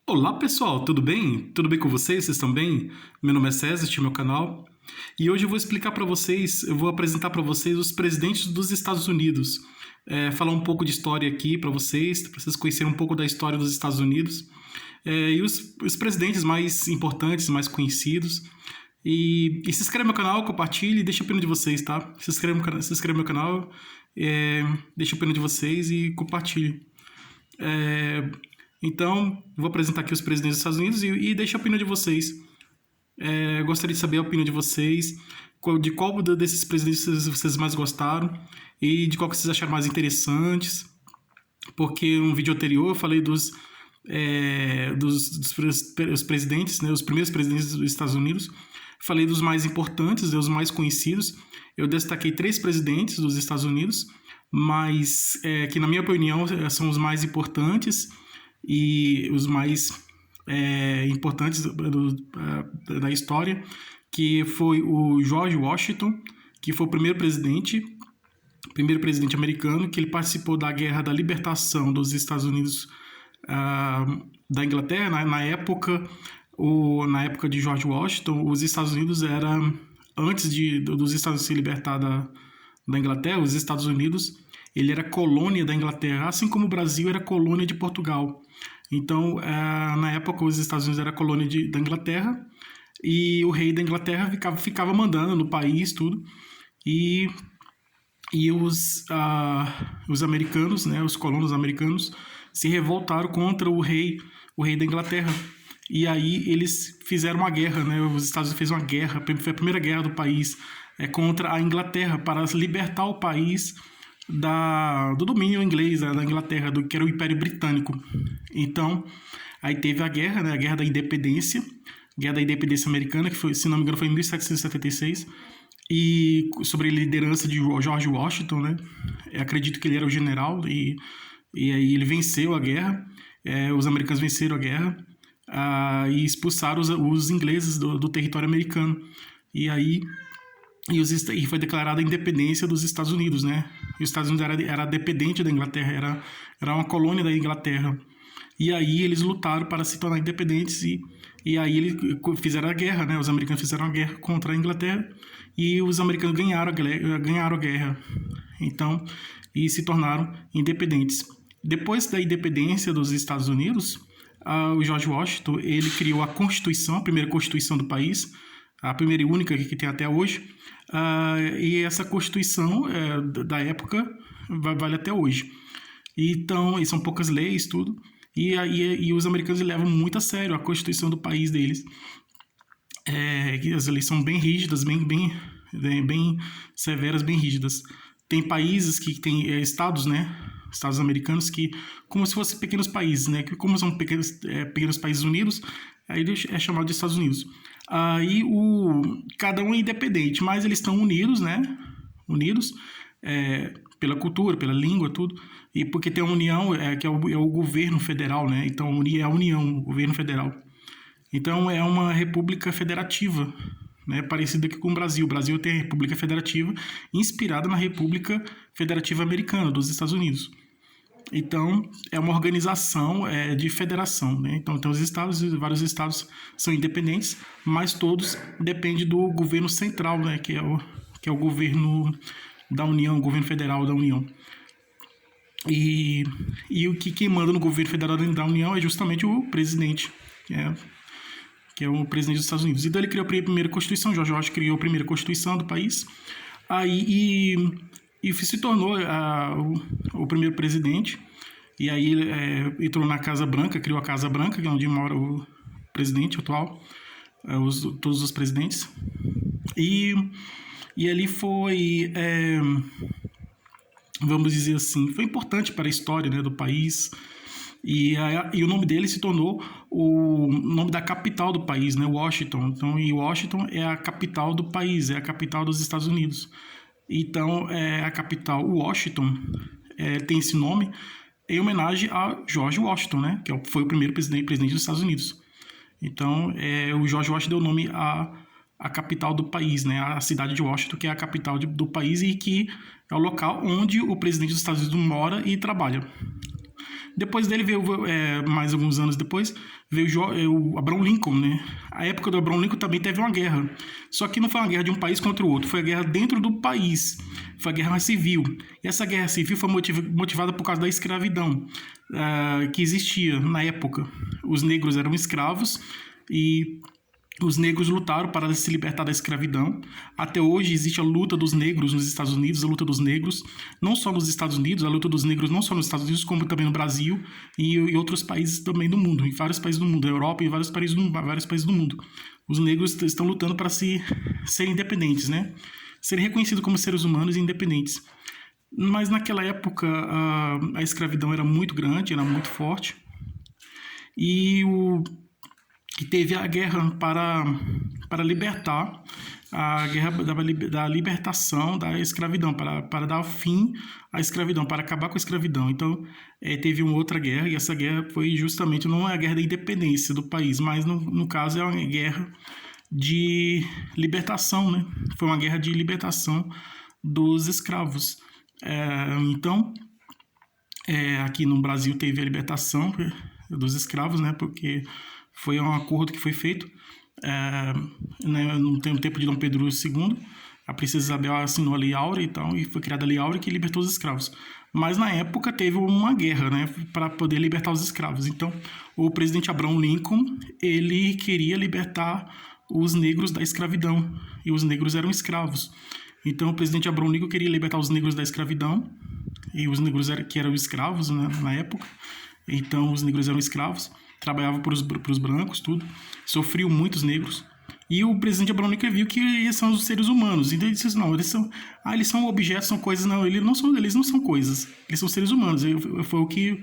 Olá pessoal, tudo bem? Tudo bem com vocês? Vocês estão bem? Meu nome é César, este é meu canal. E hoje eu vou explicar para vocês, eu vou apresentar para vocês os presidentes dos Estados Unidos. Falar um pouco de história aqui para vocês conhecerem um pouco da história dos Estados Unidos. E os presidentes mais importantes, mais conhecidos. E se inscreve no meu canal, compartilhe e deixa a opinião de vocês, tá? Se inscreve no meu canal, deixa a opinião de vocês e compartilhe. Então, vou apresentar aqui os presidentes dos Estados Unidos e deixo a opinião de vocês. Gostaria de saber a opinião de vocês, de qual desses presidentes vocês mais gostaram e de qual que vocês acharam mais interessantes, porque no vídeo anterior eu falei dos presidentes, né, os primeiros presidentes dos Estados Unidos, falei dos mais importantes, dos mais conhecidos. Eu destaquei 3 presidentes dos Estados Unidos, mas que na minha opinião são os mais importantes e os mais importantes da história, que foi o George Washington, que foi o primeiro presidente americano, que ele participou da Guerra da Libertação dos Estados Unidos da Inglaterra. Na época de George Washington, os Estados Unidos antes dos Estados Unidos se libertar da Inglaterra, os Estados Unidos ele era colônia da Inglaterra, assim como o Brasil era colônia de Portugal. Então, na época, os Estados Unidos era colônia da Inglaterra e o rei da Inglaterra ficava mandando no país, tudo. E os americanos, né, os colonos americanos, se revoltaram contra o rei da Inglaterra. E aí eles fizeram uma guerra, né? Os Estados Unidos fez uma guerra, foi a primeira guerra do país contra a Inglaterra, para libertar o país do domínio inglês, da Inglaterra, que era o Império Britânico. Então, aí teve a guerra, né, a Guerra da Independência Americana, que foi, se não me engano, foi em 1776, e sobre a liderança de George Washington, né? Eu acredito que ele era o general, e aí ele venceu a guerra, os americanos venceram a guerra, e expulsaram os ingleses do território americano. E foi declarada a independência dos Estados Unidos, né? Os Estados Unidos era dependente da Inglaterra, era uma colônia da Inglaterra. E aí eles lutaram para se tornar independentes e aí eles fizeram a guerra, né? Os americanos fizeram a guerra contra a Inglaterra e os americanos ganharam a guerra. Então, e se tornaram independentes. Depois da independência dos Estados Unidos, o George Washington, ele criou a Constituição, a primeira Constituição do país, a primeira e única que tem até hoje. E essa Constituição da época vale até hoje. Então, e são poucas leis, tudo. E os americanos levam muito a sério a Constituição do país deles. As leis são bem rígidas, bem severas, bem rígidas. Tem países que tem estados, né? Estados americanos que, como se fossem pequenos países, né? Que como são pequenos países unidos, aí é chamado de Estados Unidos. Aí cada um é independente, mas eles estão unidos, né? Unidos pela cultura, pela língua, tudo. E porque tem a União, que é o governo federal, né? Então é a União, o governo federal. Então é uma república federativa, né? Parecida com o Brasil. O Brasil tem a República Federativa, inspirada na República Federativa Americana, dos Estados Unidos. Então, é uma organização de federação, né? Então, tem os estados, vários estados são independentes, mas todos dependem do governo central, né? Que é o governo da União, o governo federal da União. E quem manda no governo federal da União é justamente o presidente, que é o presidente dos Estados Unidos. Então, ele criou a primeira Constituição, George Washington criou a primeira Constituição do país, e se tornou o primeiro presidente. E aí entrou na Casa Branca, criou a Casa Branca, que é onde mora o presidente atual, todos os presidentes. E ele foi, vamos dizer assim, foi importante para a história, né, do país. E o nome dele se tornou o nome da capital do país, né, Washington. Então, e Washington é a capital do país, é a capital dos Estados Unidos. Então, a capital Washington tem esse nome em homenagem a George Washington, né? Que foi o primeiro presidente dos Estados Unidos. Então, o George Washington deu nome à capital do país, né? A cidade de Washington, que é a capital do país e que é o local onde o presidente dos Estados Unidos mora e trabalha. Depois dele veio, mais alguns anos depois, veio o Abraham Lincoln, né? A época do Abraham Lincoln também teve uma guerra. Só que não foi uma guerra de um país contra o outro, foi a guerra dentro do país. Foi a guerra civil. E essa guerra civil foi motivada por causa da escravidão que existia na época. Os negros eram escravos e os negros lutaram para se libertar da escravidão. Até hoje existe a luta dos negros nos Estados Unidos, a luta dos negros, não só nos Estados Unidos, a luta dos negros não só nos Estados Unidos, como também no Brasil e em outros países também do mundo, em vários países do mundo, na Europa e em vários países do mundo. Os negros estão lutando para serem independentes, né? Serem reconhecidos como seres humanos e independentes. Mas naquela época a escravidão era muito grande, era muito forte. E teve a guerra para libertar, a guerra da libertação da escravidão, para dar fim à escravidão, para acabar com a escravidão. Então, teve uma outra guerra, e essa guerra foi justamente, não é a guerra da independência do país, mas no caso é uma guerra de libertação, né? Foi uma guerra de libertação dos escravos. Então, aqui no Brasil teve a libertação dos escravos, né? Porque foi um acordo que foi feito no tempo de Dom Pedro II. A princesa Isabel assinou a Lei Áurea e foi criada a Lei Áurea que libertou os escravos. Mas na época teve uma guerra, né, para poder libertar os escravos. Então, o presidente Abraham Lincoln, ele queria libertar os negros da escravidão, e os negros eram escravos. Então, o presidente Abraham Lincoln queria libertar os negros da escravidão, e os negros que eram escravos, né, na época. Então, os negros eram escravos, trabalhavam para os brancos, tudo. Sofriam muitos negros. E o presidente Abraham Lincoln viu que eles são os seres humanos. Então ele disse, não, eles são objetos, são coisas. Não, eles não são coisas. Eles são seres humanos. Foi o que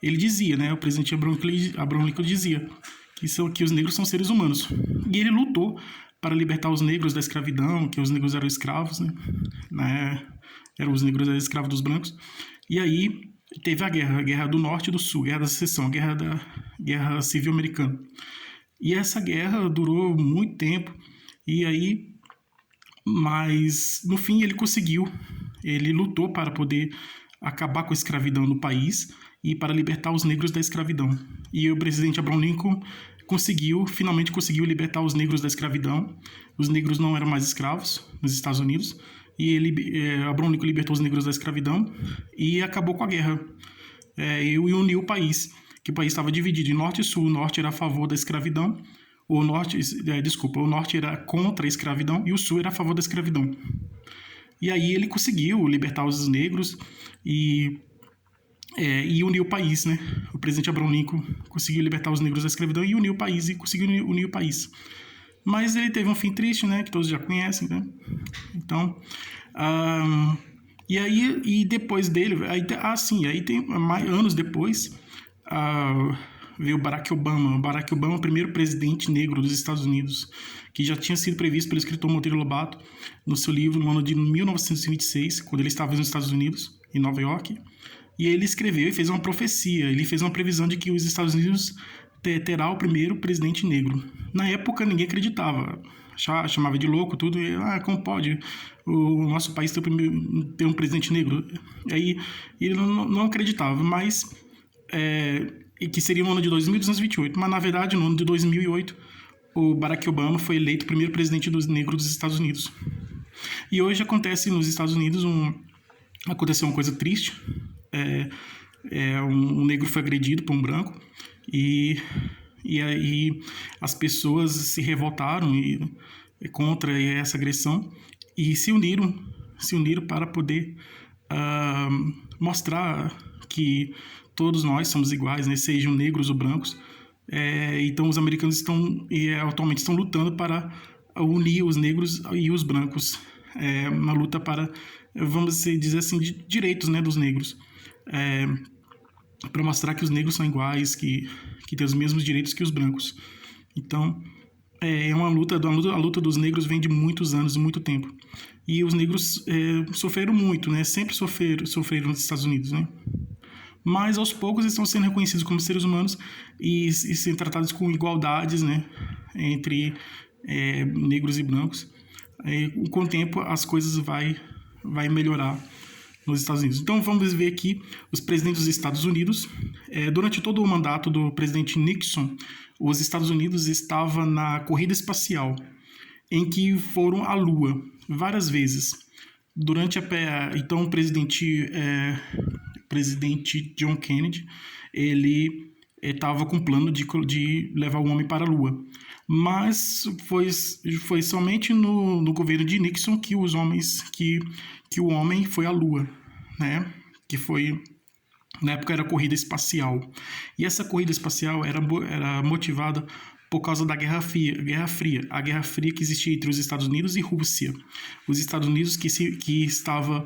ele dizia, né? O presidente Abraham Lincoln dizia que os negros são seres humanos. E ele lutou para libertar os negros da escravidão, que os negros eram escravos, né? Eram os negros eram escravos dos brancos. E aí teve a Guerra do Norte e do Sul, Guerra da Secessão, Guerra Civil Americana. E essa guerra durou muito tempo, mas no fim ele lutou para poder acabar com a escravidão no país e para libertar os negros da escravidão. E o presidente Abraham Lincoln finalmente conseguiu libertar os negros da escravidão. Os negros não eram mais escravos nos Estados Unidos, e Abraham Lincoln libertou os negros da escravidão e acabou com a guerra e uniu o país, que o país estava dividido em norte e sul. O norte era a favor da escravidão, o norte era contra a escravidão e o sul era a favor da escravidão. E aí ele conseguiu libertar os negros e unir o país, né? O presidente Abraham Lincoln conseguiu libertar os negros da escravidão e unir o país, e conseguiu unir o país. Mas ele teve um fim triste, né? Que todos já conhecem, né? Então, e depois dele, aí tem anos depois, veio o Barack Obama. O Barack Obama é o primeiro presidente negro dos Estados Unidos, que já tinha sido previsto pelo escritor Monteiro Lobato no seu livro no ano de 1926, quando ele estava nos Estados Unidos, em Nova York. E ele escreveu e fez uma profecia, ele fez uma previsão de que os Estados Unidos terá o primeiro presidente negro. Na época ninguém acreditava, chamava de louco tudo, e, como pode o nosso país ter um presidente negro? E aí ele não acreditava, mas que seria no ano de 2228, mas na verdade no ano de 2008 o Barack Obama foi eleito o primeiro presidente negro dos Estados Unidos. E hoje acontece nos Estados Unidos aconteceu uma coisa triste. Um negro foi agredido por um branco e aí as pessoas se revoltaram contra essa agressão e se uniram para poder mostrar que todos nós somos iguais, né? Sejam negros ou brancos. Então os americanos atualmente estão lutando para unir os negros e os brancos, uma luta para, vamos dizer assim, de direitos, né, dos negros. Para mostrar que os negros são iguais, que têm os mesmos direitos que os brancos. Então, a luta dos negros vem de muitos anos, muito tempo. E os negros sofreram muito, né? Sempre sofreram nos Estados Unidos, né? Mas aos poucos estão sendo reconhecidos como seres humanos e sendo tratados com igualdades, né? Entre negros e brancos. Com o tempo as coisas vai melhorar. nos Estados Unidos. Então vamos ver aqui os presidentes dos Estados Unidos. Durante todo o mandato do presidente Nixon, os Estados Unidos estavam na corrida espacial, em que foram à Lua várias vezes. Então o presidente John Kennedy, ele estava com o plano de levar o homem para a Lua. Mas foi somente no governo de Nixon que que o homem foi à Lua, né? Que foi, na época era corrida espacial. E essa corrida espacial era motivada por causa da Guerra Fria, a Guerra Fria que existia entre os Estados Unidos e Rússia. Os Estados Unidos que estava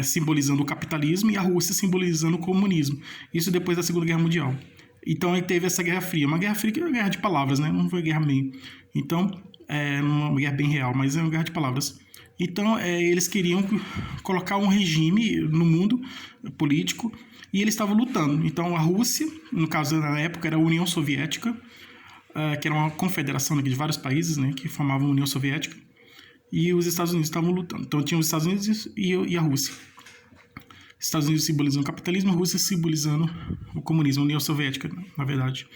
simbolizando o capitalismo e a Rússia simbolizando o comunismo. Isso depois da Segunda Guerra Mundial. Então aí teve essa Guerra Fria. Uma Guerra Fria que é uma guerra de palavras, né? Não foi guerra meio. Então, uma guerra bem real, mas é uma guerra de palavras. Então, eles queriam colocar um regime no mundo político e eles estavam lutando. Então, a Rússia, no caso na época, era a União Soviética, que era uma confederação de vários países, né, que formavam a União Soviética, e os Estados Unidos estavam lutando. Então, tinha os Estados Unidos e a Rússia. Estados Unidos simbolizando o capitalismo, a Rússia simbolizando o comunismo, a União Soviética, na verdade.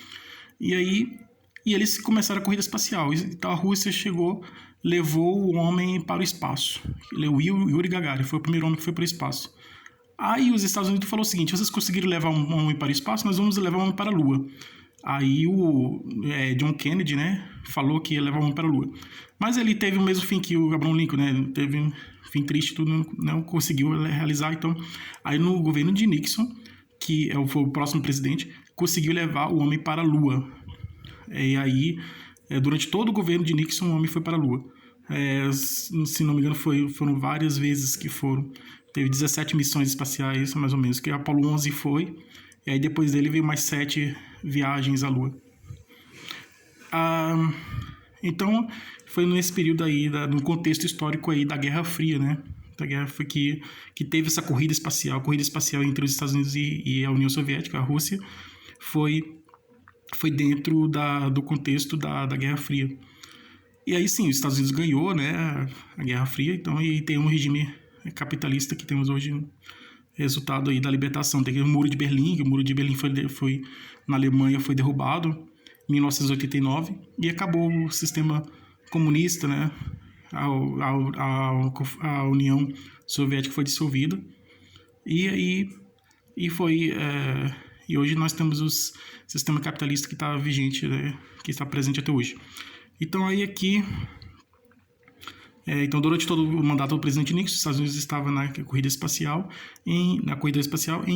E eles começaram a corrida espacial. Então, a Rússia levou o homem para o espaço. O Yuri Gagarin foi o primeiro homem que foi para o espaço. Aí os Estados Unidos falaram o seguinte: vocês conseguiram levar um homem para o espaço, nós vamos levar um homem para a Lua. Aí o John Kennedy, né, falou que ia levar um homem para a Lua. Mas ele teve o mesmo fim que o Abraham Lincoln, né? Teve um fim triste, tudo não conseguiu realizar. Então, aí no governo de Nixon, que foi o próximo presidente, conseguiu levar o homem para a Lua. E aí, durante todo o governo de Nixon, o homem foi para a Lua. Se não me engano, foram várias vezes que foram. Teve 17 missões espaciais, mais ou menos, que a Apollo 11 foi. E aí depois dele veio mais 7 viagens à Lua. Então, foi nesse período aí, no contexto histórico aí da Guerra Fria, né? Da Guerra Fria que teve essa corrida espacial entre os Estados Unidos e a União Soviética, a Rússia, foi dentro do contexto da Guerra Fria. E aí sim, os Estados Unidos ganhou, né, a Guerra Fria, então, e tem um regime capitalista que temos hoje, resultado aí da libertação. Tem o Muro de Berlim, foi na Alemanha, foi derrubado em 1989 e acabou o sistema comunista, né? A União Soviética foi dissolvida e hoje nós temos o sistema capitalista que está vigente, né? Que está presente até hoje. Então aí aqui então, durante todo o mandato do presidente Nixon, os Estados Unidos estavam na corrida espacial, em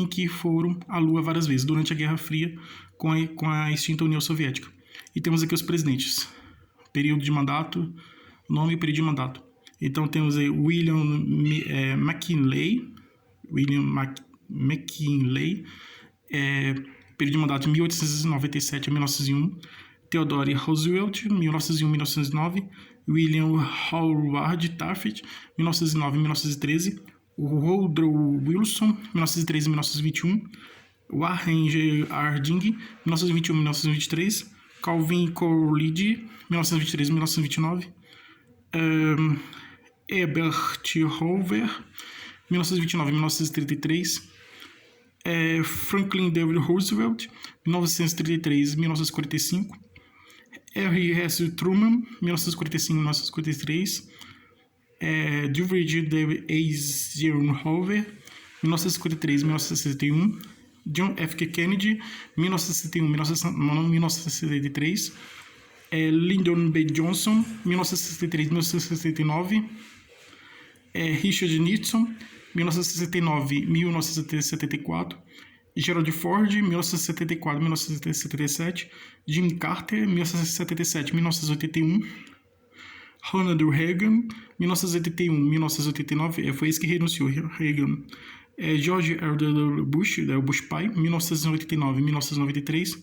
que foram à Lua várias vezes, durante a Guerra Fria, com a extinta União Soviética. E temos aqui os presidentes, período de mandato, nome e período de mandato. Então, temos aí William McKinley, período de mandato de 1897 a 1901, Theodore Roosevelt, 1901-1909, William Howard Taft, 1909-1913, Woodrow Wilson, 1913-1921, Warren G. Harding, 1921-1923, Calvin Coolidge, 1923-1929, Herbert Hoover, 1929-1933, Franklin D. Roosevelt, 1933-1945, R.S. Truman, 1945-1953, George W. Eisenhower, 1953-1961, John F. Kennedy, 1961-1963, Lyndon B. Johnson, 1963-1969, Richard Nixon, 1969-1974, Gerald Ford, 1974-1977, Jimmy Carter, 1977-1981, Ronald Reagan, 1981-1989, foi esse que renunciou, Reagan, George W. Bush, o Bush pai, 1989-1993,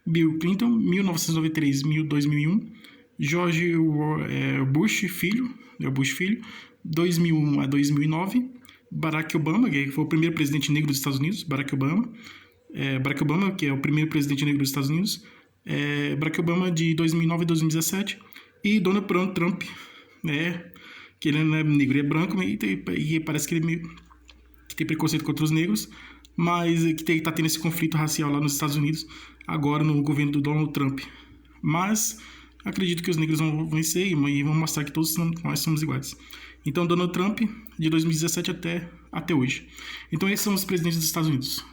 Bill Clinton, 1993-2001, George Bush filho, Bush filho, 2001 a 2009, Barack Obama, que foi o primeiro presidente negro dos Estados Unidos, Barack Obama, que é o primeiro presidente negro dos Estados Unidos, Barack Obama de 2009 a 2017, e Donald Trump, que ele não é negro, ele é branco, e parece que ele que tem preconceito contra os negros, mas que está tendo esse conflito racial lá nos Estados Unidos, agora no governo do Donald Trump. Mas acredito que os negros vão vencer e vão mostrar que todos nós somos iguais. Então, Donald Trump, de 2017 até hoje. Então, esses são os presidentes dos Estados Unidos.